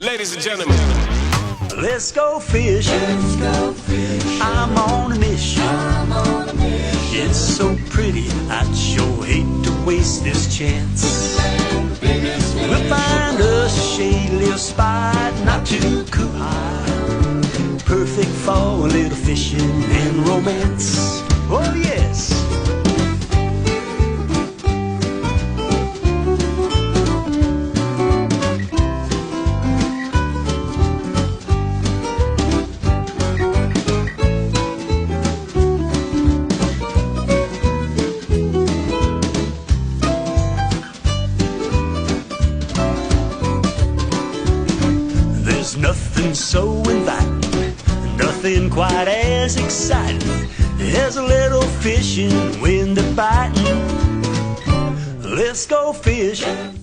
Ladies and gentlemen, let's go fishing. I'm on a mission. It's so pretty, I'd sure hate to waste this chance. We'll find us a shady little spot, not too high. Perfect for a little fishing and romance. Oh yes. There's nothing so inviting, nothing quite as exciting as a little fishing when they're biting. Let's go fishing.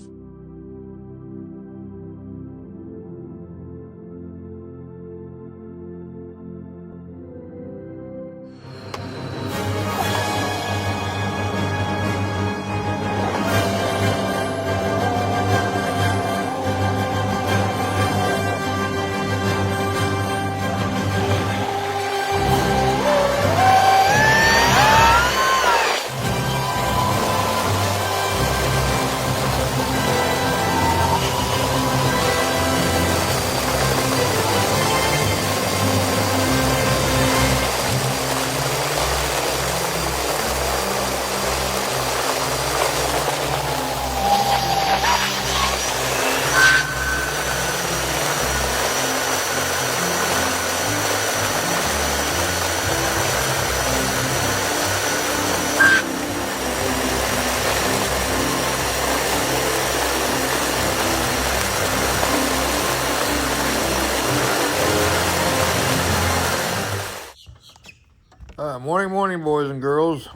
Morning, boys and girls.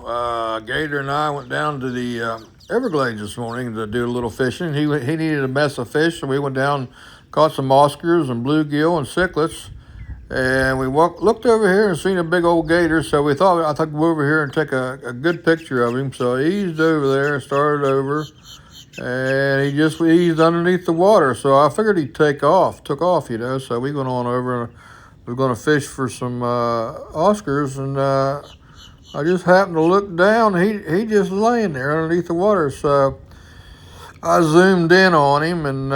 Gator and I went down to the Everglades this morning to do a little fishing. He needed a mess of fish, so we went down, caught some Oscars and bluegill and cichlids. And we looked over here and seen a big old gator, so I thought go over here and take a good picture of him. So I eased over there and started over, and he just eased underneath the water. So I figured he'd took off, So we went on over and we're going to fish for some Oscars, and I just happened to look down. He just laying there underneath the water. So I zoomed in on him, and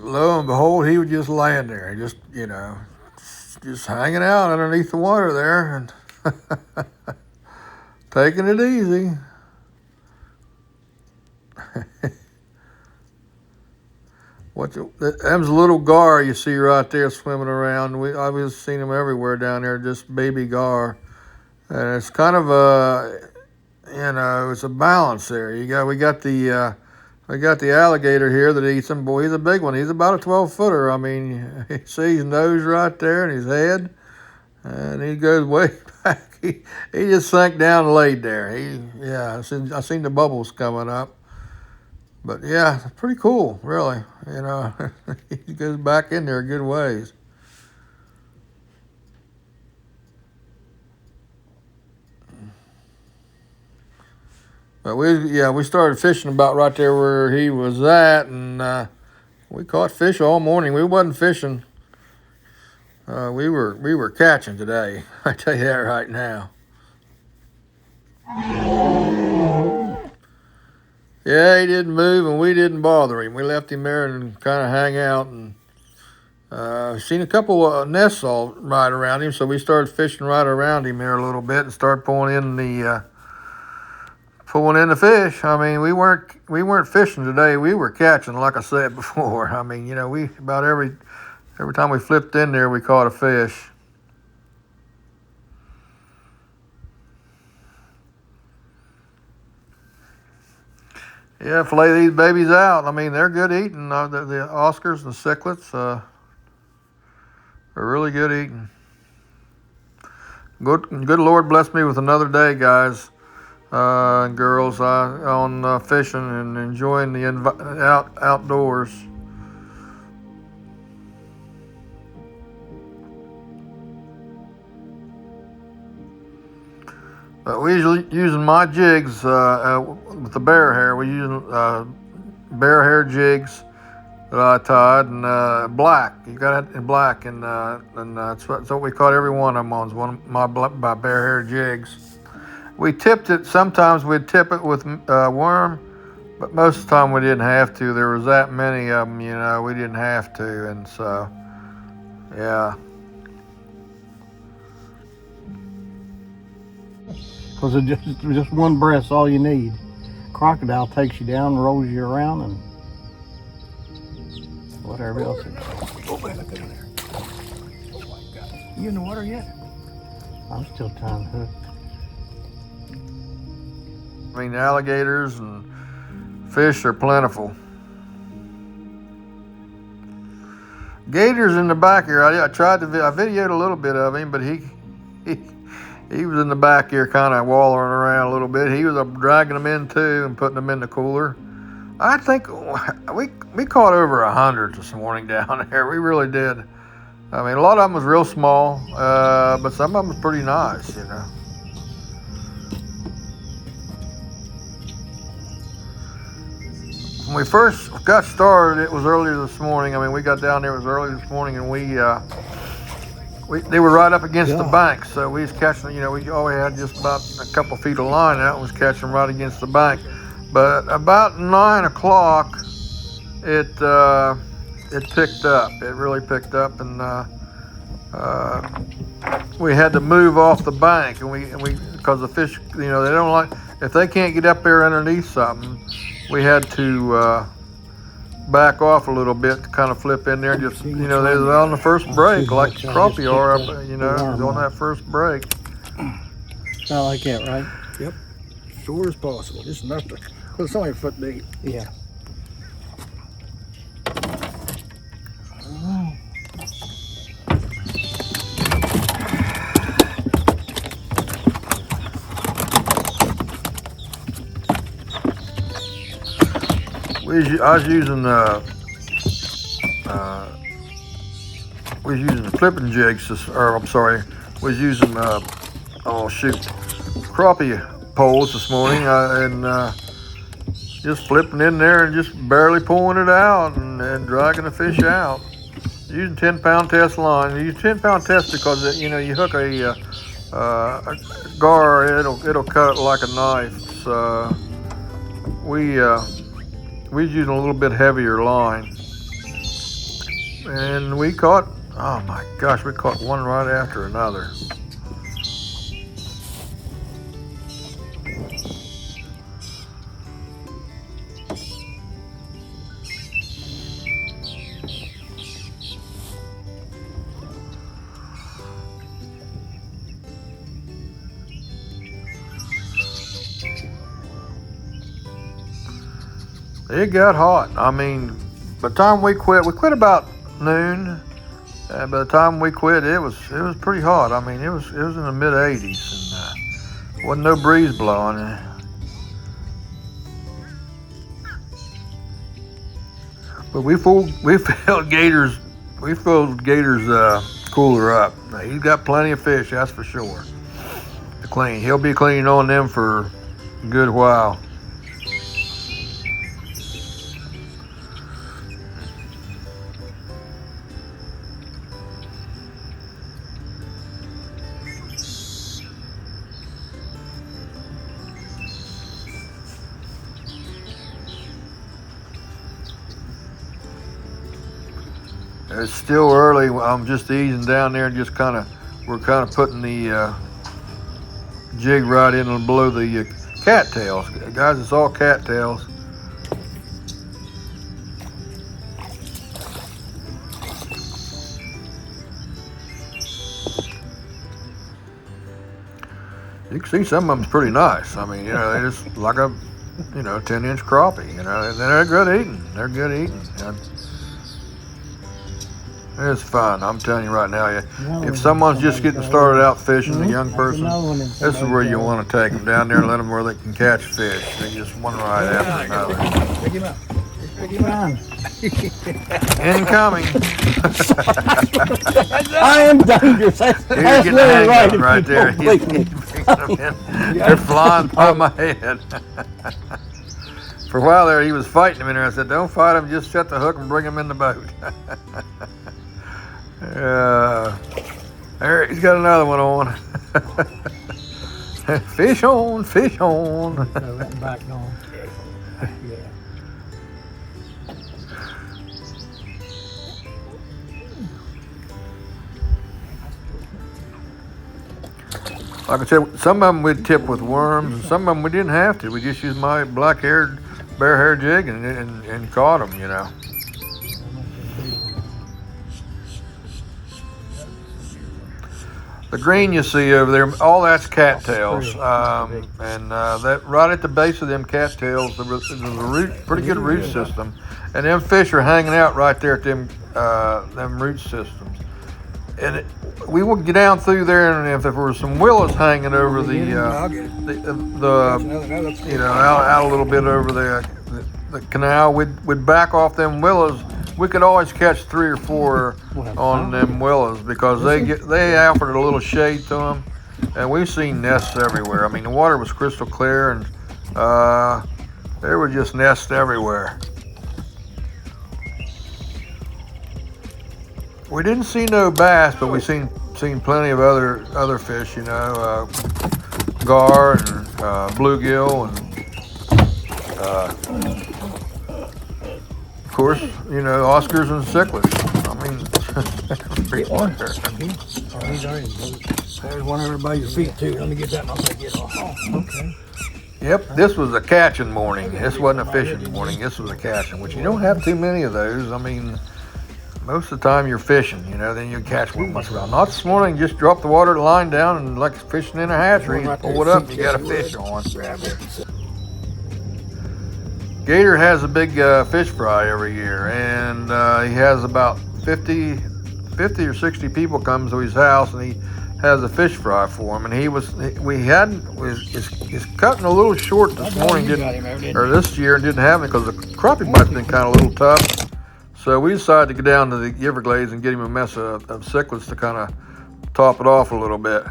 lo and behold, he was just laying there, just hanging out underneath the water there, and taking it easy. Them's a little gar you see right there swimming around. I've seen them everywhere down there, just baby gar. And it's kind of it's a balance there. We got the alligator here that eats them. Boy, he's a big one. He's about a 12-footer. I mean, you see his nose right there and his head, and he goes way back. He just sank down and laid there. I seen the bubbles coming up. But yeah, it's pretty cool, really. He goes back in there a good ways. But we started fishing about right there where he was at, and we caught fish all morning. We wasn't fishing. We were catching today. I tell you that right now. Yeah, he didn't move, and we didn't bother him. We left him there and kind of hang out, and seen a couple of nests all right around him, so we started fishing right around him there a little bit and started pulling in the fish. I mean, we weren't fishing today. We were catching, like I said before. I mean, we about every time we flipped in there, we caught a fish. Yeah, fillet these babies out. I mean, they're good eating. The Oscars and the cichlids are really good eating. Good Lord bless me with another day, guys and girls, on fishing and enjoying the outdoors. We're usually using my jigs with the bear hair. We're using bear hair jigs that I tied, and black. You got it in black, and that's what we caught every one of them on. Is one of my bear hair jigs. We tipped it. Sometimes we'd tip it with worm, but most of the time we didn't have to. There was that many of them, you know, we didn't have to, and so yeah. Because just one breath's all you need. Crocodile takes you down, rolls you around, and whatever else. Oh man, look in there. Oh my God. You in the water yet? I'm still tying hook. I mean, alligators and fish are plentiful. Gator's in the back here. I tried to, I videoed a little bit of him, but he was in the back here kind of wallowing around a little bit. He was dragging them in too and putting them in the cooler. I think we caught over 100 this morning down there. We really did. I mean, a lot of them was real small, but some of them was pretty nice, you know. When we first got started, it was earlier this morning. I mean, we got down there, it was early this morning, and they were right up against the bank, so we was catching, you know, we only had just about a couple feet of line out and was catching right against the bank. But about 9 o'clock, it picked up. It really picked up, and we had to move off the bank, and we because the fish, you know, they don't like, if they can't get up there underneath something, we had to back off a little bit to kind of flip in there and just, you know, they were on the first break like crappie are, you know, on that first break. Not like that, right? Yep. Sure as possible. Just enough to, well, it's only a foot deep. Yeah. I was using we was using the flipping jigs, we was using crappie poles this morning, and just flipping in there and just barely pulling it out and dragging the fish out. Using 10-pound test line. You use 10-pound test because you know, you hook a gar, it'll cut it like a knife. So we was using a little bit heavier line, and we caught, oh my gosh, we caught one right after another. It got hot. I mean, by the time we quit about noon. By the time we quit, it was pretty hot. I mean, it was in the mid 80s, and wasn't no breeze blowing. But we filled Gator's cooler up. Now, he's got plenty of fish, that's for sure, to clean. He'll be cleaning on them for a good while. It's still early. I'm just easing down there and just we're kind of putting the jig right in below the cattails. Guys, it's all cattails. You can see some of them's pretty nice. I mean, you know, they're just like a, 10-inch crappie, you know, and they're good eating. They're good eating. It's fun. I'm telling you right now. If someone's just getting started out fishing, a young person, this is where you want to take them down there and let them where they can catch fish. They just one right after another. Pick him up. Pick him up. Incoming. I am dangerous. That's getting the hang of it right there. They're flying by my head. For a while there, he was fighting him in there. I said, don't fight him, just set the hook and bring him in the boat. There, he's got another one on. Fish on, fish on. Throw that back on. Yeah. Like I said, some of them we'd tip with worms, and some of them we didn't have to. We just used my black-haired, bare-hair jig and caught them, you know. The green you see over there, all that's cattails, and that right at the base of them cattails, there's a pretty good root system, and them fish are hanging out right there at them root systems. And we would get down through there, and if there were some willows hanging over the you know, out a little bit over the canal, we'd back off them willows. We could always catch 3 or 4 on them willows because they offered a little shade to them, and we've seen nests everywhere. I mean, the water was crystal clear, and there were just nests everywhere. We didn't see no bass, but we seen plenty of other fish, you know, gar and bluegill, and of course, you know, Oscars and cichlids. I mean, everywhere. There's one over by your feet too. Let me get that and I'll take it off. Oh, okay. Yep, this was a catching morning. This wasn't a fishing morning. This was a catching, which you don't have too many of those. I mean, most of the time you're fishing, you know, then you catch one once in a while. Not this morning, just drop the water line down and like fishing in a hatchery, pull it up, you got a fish on. Gator has a big fish fry every year, and he has about 50 or 60 people come to his house, and he has a fish fry for him. And he's cutting a little short this morning, this year, and didn't have it because the crappie bite's been kind of a little tough. So we decided to go down to the Everglades and get him a mess of cichlids to kind of top it off a little bit.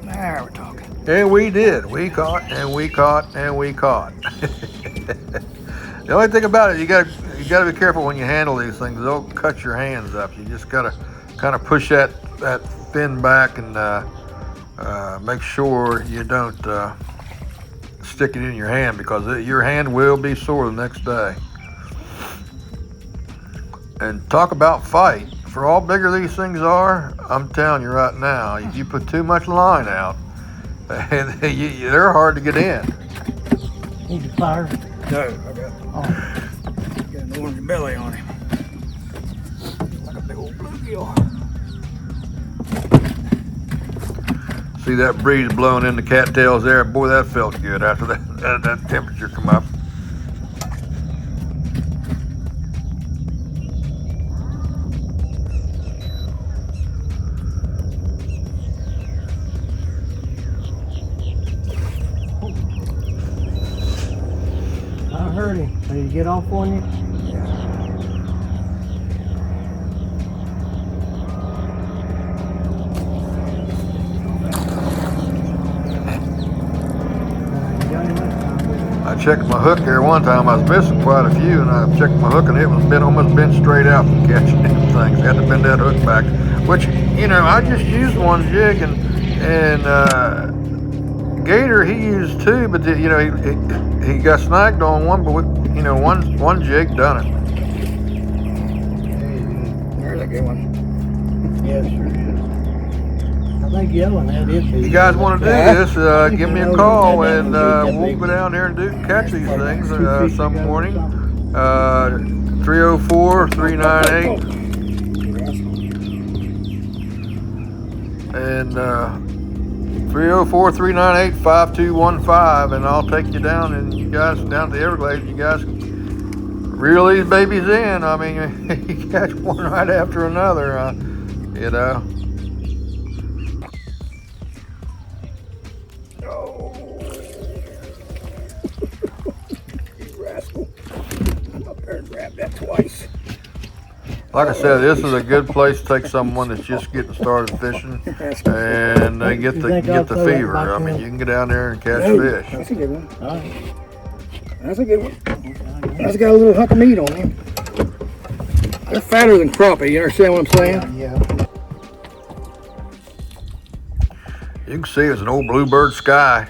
Now we're talking. And we did. We caught and we caught and we caught. The only thing about it, you gotta be careful when you handle these things. They'll cut your hands up. You just gotta kind of push that fin back and make sure you don't stick it in your hand, because your hand will be sore the next day. And talk about fight. For all bigger these things are, I'm telling you right now, if you put too much line out, they're hard to get in. Need your fire? No, I got an orange belly on him. Like a big old bluegill. See that breeze blowing in the cattails there? Boy, that felt good after that temperature come up. I heard him. Did he get off on you? I checked my hook there one time. I was missing quite a few, and I checked my hook, and it was almost bent straight out from catching them things. I had to bend that hook back, which, you know, I just used one jig, and Gator he used 2, but you know he got snagged on one, but you know one jig done it. There's a good one. Yes, sure is. I think yelling at it. You guys want to do this, give me a call, and we'll go down there and catch these things some morning. 304-398 and 304-398-5215, and I'll take you down, and you guys down to the Everglades. You guys can reel these babies in. I mean, you catch one right after another, you know. You rascal. I'm up there and grabbed that twice. Like I said, this is a good place to take someone that's just getting started fishing, and they get the fever. I mean, you can get down there and catch fish. That's a good one. All right. That's a good one. That's got a little hunk of meat on him. They're fatter than crappie. You understand what I'm saying? Yeah. You can see it's an old bluebird sky,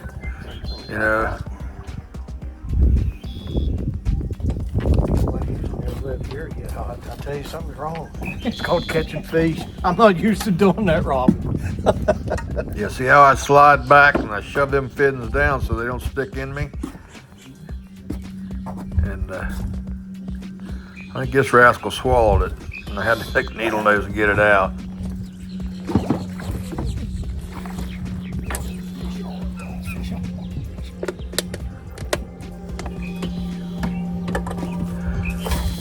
you know. I tell you, something's wrong. It's called catching fish. I'm not used to doing that, Rob. Yeah, see how I slide back and I shove them fins down so they don't stick in me? And I think this rascal swallowed it, and I had to take the needle nose and get it out.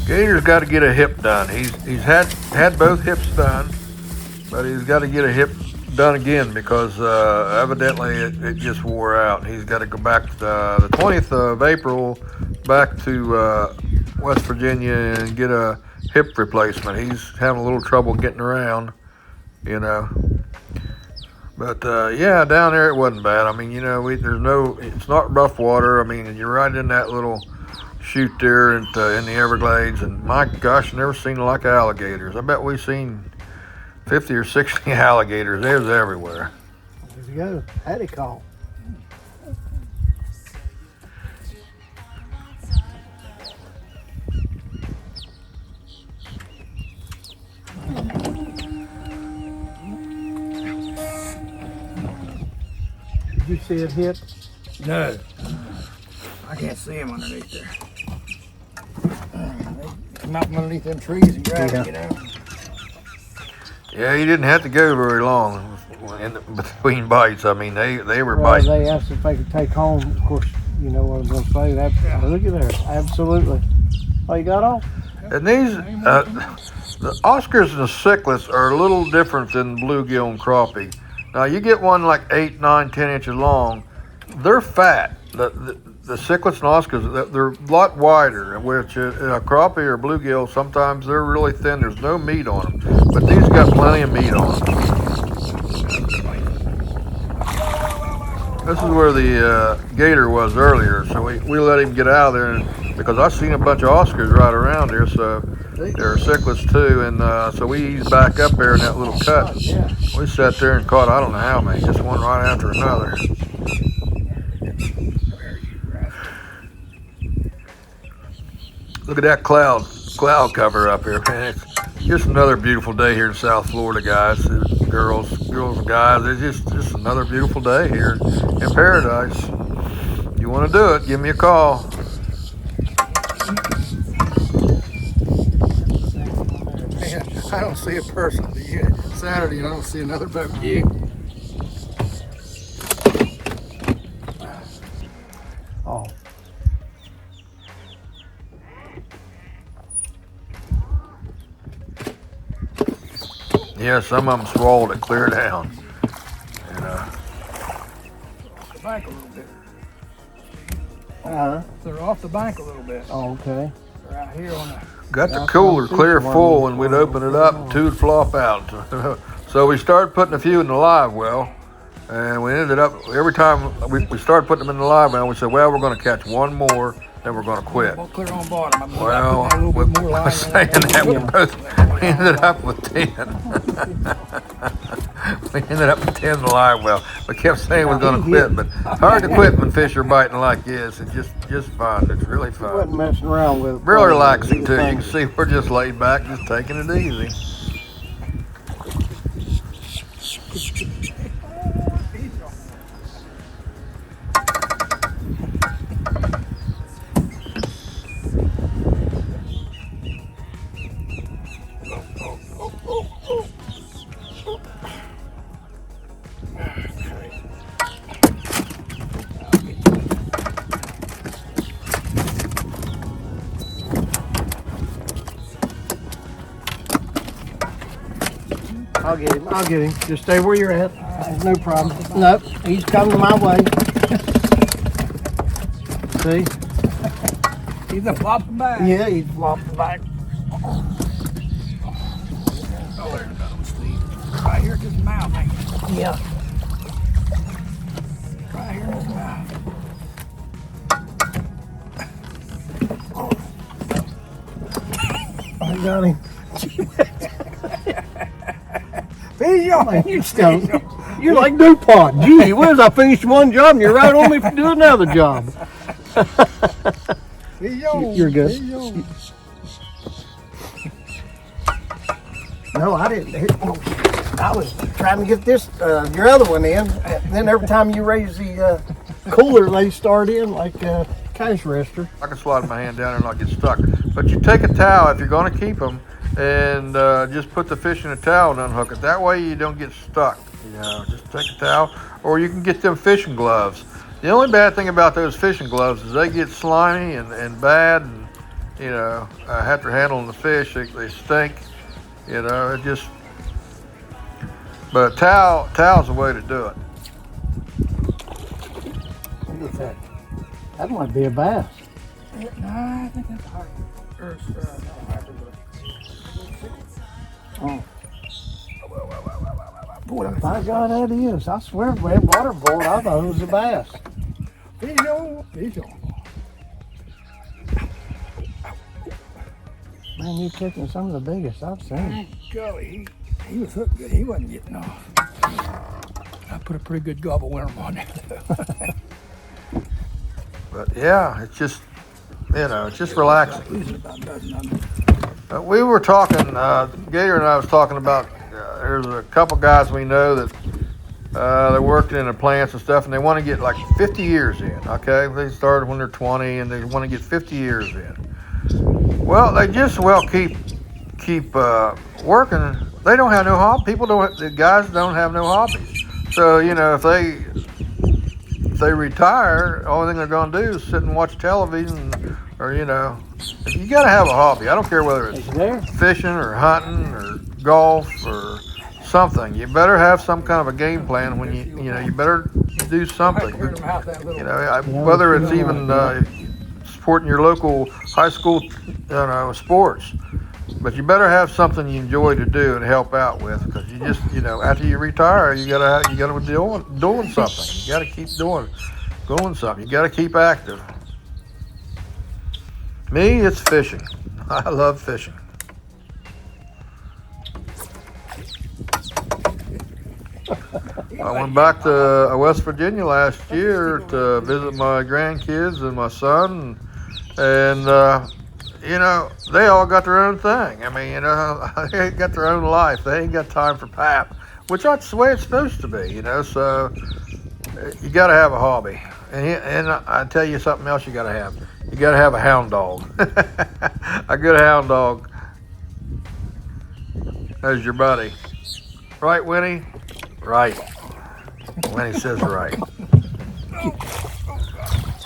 Gator's got to get a hip done. He's had both hips done, but he's got to get a hip done again because evidently it just wore out. He's got to go back to the 20th of April back to West Virginia and get a hip replacement. He's having a little trouble getting around, you know. But yeah, down there it wasn't bad. I mean, you know, it's not rough water. I mean, you're right in that little chute there in the Everglades, and my gosh, never seen like alligators. I bet we've seen 50 or 60 alligators. There's everywhere. There you go. Hattie call. Did you see it hit? No. I can't see him underneath there. They come out from underneath them trees and grab him, you know. Yeah, he didn't have to go very long in between bites. I mean, they were Well, biting. they asked if they could take home. Of course, you know what I'm going to say. Look at there. Absolutely. Oh, you got all? And these, the Oscars and the cichlids are a little different than bluegill and crappie. Now, you get one like 8, 9, 10 inches long. They're fat. The cichlids and Oscars, they're a lot wider, which a crappie or bluegill, sometimes they're really thin. There's no meat on them. But these got plenty of meat on them. This is where the gator was earlier, so we let him get out of there because I seen a bunch of Oscars right around here, so there are cichlids too, and so we eased back up there in that little cut. We sat there and caught I don't know how many, just one right after another. Look at that cloud cover up here, man. It's just another beautiful day here in South Florida, guys. Girls and guys. It's just another beautiful day here in paradise. If you want to do it, give me a call. Man, I don't see a person. Saturday, and I don't see another boat. Yeah. Oh. Yeah, some of them swallowed it clear down. And, The bank a little bit. Uh-huh. They're off the bank a little bit. Oh, okay. They're out here on the. got the cooler clear full, and we'd open it up, and two would flop out. So we started putting a few in the live well, and we ended up, every time we started putting them in the live well, we said, well, we're going to catch one more, then we're going to quit. Well, clear on bottom. I'm Well, a little bit more I line was saying that we ended up with 10. We ended up with 10 in the live well. We kept saying we're going to quit, but it's hard to quit when fish are biting like this. It's just fun. It's really Wasn't fun. messing around with it. Real relaxing too. You can see we're just laid back, just taking it easy. I'll get him. Just stay where you're at. No problem. Nope, he's coming my way. See? He's a flopping back. Yeah, he's flopping back. Right here at this mouth, ain't it? Yeah. Right here in this mouth. I got him. Fishin'. You're like DuPont. Gee whiz, I finished one job and you're right on me to do another job. You're good. No, I didn't. I was trying to get this, your other one in. And then every time you raise the cooler, they start in like a cash register. I can slide my hand down there and not get stuck. But you take a towel if you're going to keep them, and just put the fish in a towel and unhook it. That way you don't get stuck. You know, just take a towel, or you can get them fishing gloves. The only bad thing about those fishing gloves is they get slimy and bad, and you know, after handling the fish, they stink. You know, it just. But towel's the way to do it. Look at that. That might be a bass. No, I think that's hard. Oh. Boy, My God, that is. I swear, man, water boiled, I thought it was a bass. Fishin'. Man, you're taking some of the biggest I've seen. Golly, he was hooked good. He wasn't getting off. I put a pretty good gobble worm on there. But yeah, it's just, you know, it's just relaxing. Losing about a dozen of them. We were talking, Gator and I was talking about, there's a couple guys we know that they're working in the plants and stuff, and they want to get like 50 years in, okay? They started when they're 20, and they want to get 50 years in. Well, they just keep working. They don't have no hobby. The guys don't have no hobbies. So, you know, if they retire, the only thing they're going to do is sit and watch television, or, you know, you got to have a hobby. I don't care whether it's fishing or hunting or golf or something. You better have some kind of a game plan when you know, you better do something. You know, whether it's even supporting your local high school, you know, sports. But you better have something you enjoy to do and help out with, because you just, you know, after you retire, you gotta be doing something. You gotta keep doing something. You gotta keep active. Me, it's fishing. I love fishing. I went back to West Virginia last year to visit my grandkids and my son, and you know, they all got their own thing. I mean, you know, they got their own life. They ain't got time for pap, which that's the way it's supposed to be, you know. So you got to have a hobby, and I tell you something else you got to have. You got to have a hound dog. A good hound dog. There's your buddy. Right, Winnie? Right. Winnie says right.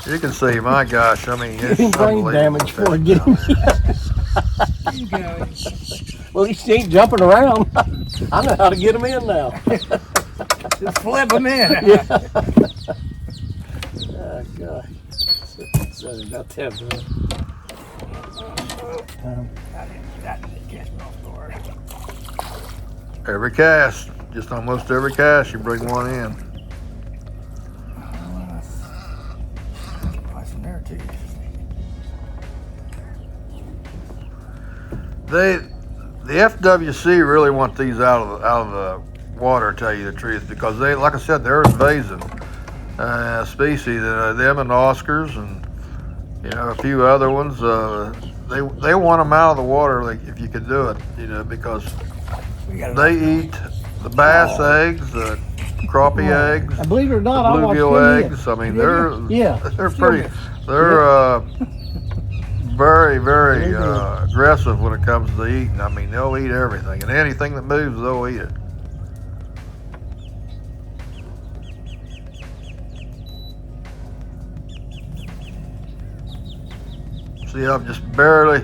You can see, my gosh, I mean, it's brain damage for it getting Well, he ain't jumping around. I know how to get him in now. Just flip him in. Yeah. Oh, God. Sorry about that, bro. That didn't catch me off guard. Every cast, just almost every cast, you bring one in. Some there too. The FWC really want these out of the water, to tell you the truth, because they, like I said, they're invasive species. Them and Oscars and, you know, a few other ones. They want them out of the water, like, if you could do it, you know, because they eat the bass eggs, the crappie eggs, And believe it or not, the I watched bluegill him eggs. I mean, they're pretty. Yeah. Very, very aggressive when it comes to eating. I mean, they'll eat everything, and anything that moves, they'll eat it. See, I'm just barely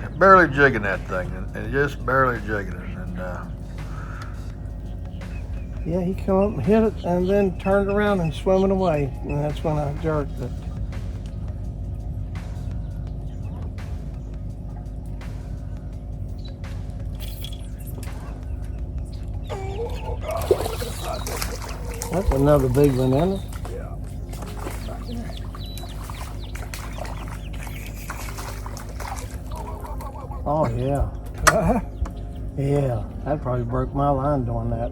jigging that thing, and just barely jigging it, and Yeah, he come up and hit it and then turned around and swimming away. And that's when I jerked it. That's another big one, isn't it? Yeah. Oh, yeah. Yeah, that probably broke my line doing that.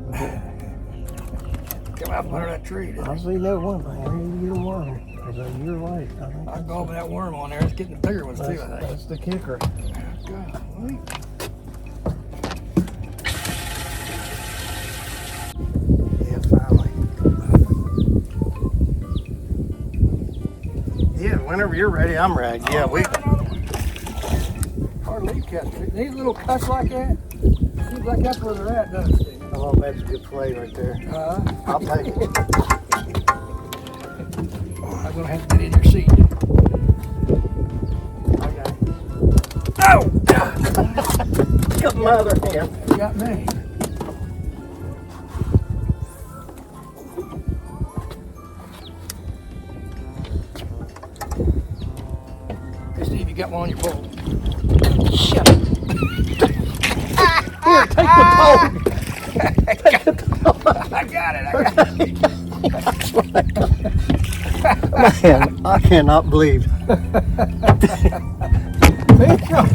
Come out from under that tree. I see that one thing. I need to get a worm. Because you're right. I think I'll go over that worm on there. It's getting the bigger ones too, I think. that's the kicker. Golly. Yeah, finally. Yeah, whenever you're ready, I'm ready. Yeah, we. Hardly catch it. These little cuts like that, seems like that's where they're at, doesn't it? Oh, that's a good play right there. I'll take it. I'm gonna have to get in your seat. Okay. Oh! Got my other hand. You got me. Hey Steve, you got one on your pole. Shut up. Here, take the pole. I got it. Man, I cannot believe. Fish on.